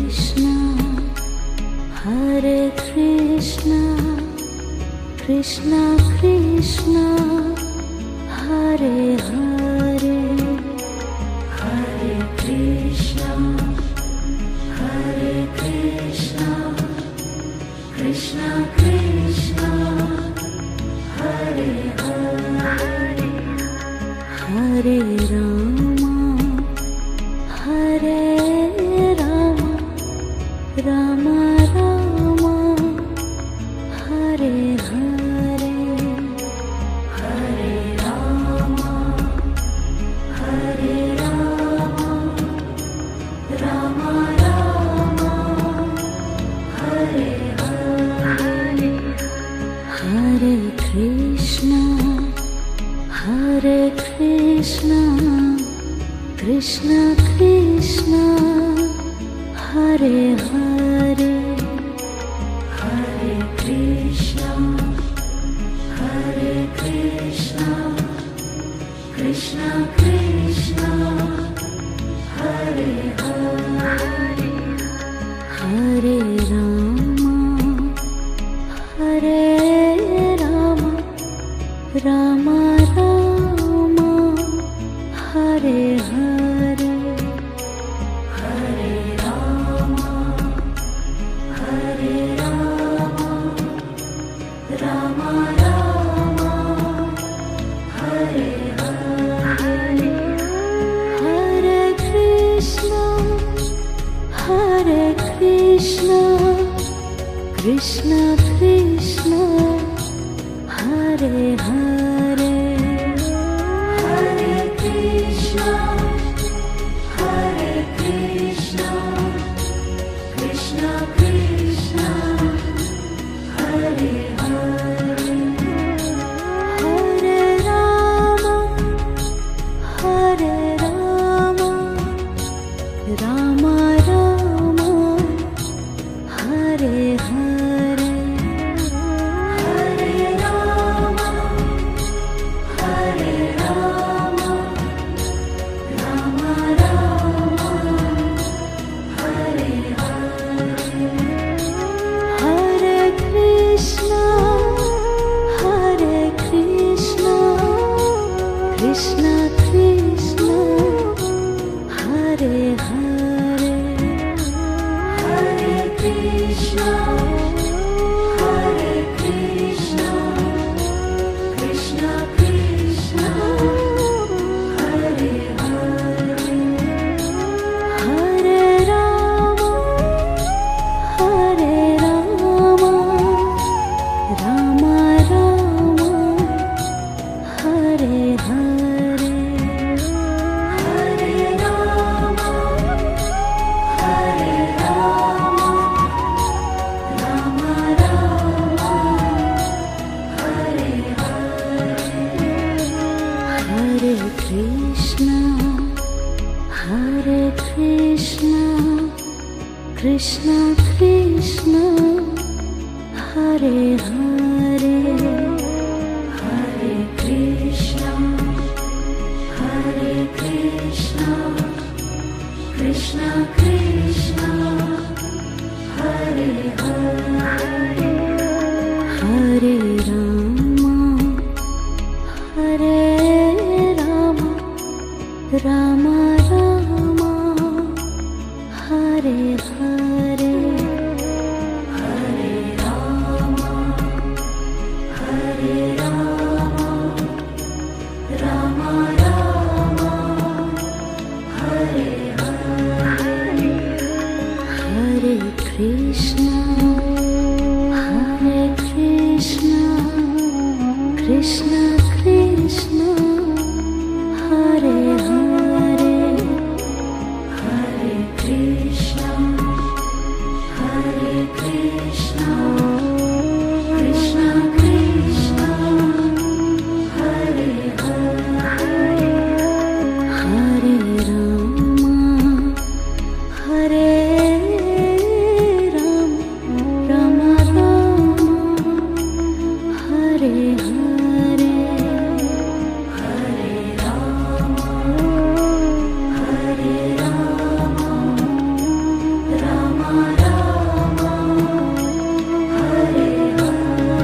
Krishna, Hare Krishna, Krishna Krishna, Hare Hare, Hare Krishna, Hare Krishna, Krishna Krishna, Hare Hare, Hare Rama, Hare Rama, Rama Rama, Hare Hare, Hare Rama, Hare Rama, Rama Rama, Hare Hare, Hare Krishna, Hare Krishna, Krishna Krishna, Hare Hare, Hare Krishna, Hare Krishna, Krishna Krishna, Hare Hare, Hare Rama, Hare Rama, Rama Rama, Hare Hare, Hare Rama, Hare Rama, Rama Rama, Hare Hare, Hare Krishna, Hare Krishna, Krishna Krishna, Hare Hare, Hare Krishna, Hare Krishna, Krishna Krishna, Hare Hare, Hare Rama, Hare Rama, Rama Rama, Hare Hare, Hare Rama, Hare Rama, Rama Rama, Hare Hare, Hare Krishna, Hare Krishna, Krishna Krishna, Hare Hare, Hare Krishna, Hare Krishna, Krishna Krishna, Hare Hare, Hare Rama, Hare Rama, Rama Rama, Hare Hare, Hare Rama, Hare Rama, Rama Rama, Hare Hare, Hare Krishna, Hare Krishna, Krishna Krishna, Hare Hare, Hare Krishna, Hare Krishna, Krishna Krishna,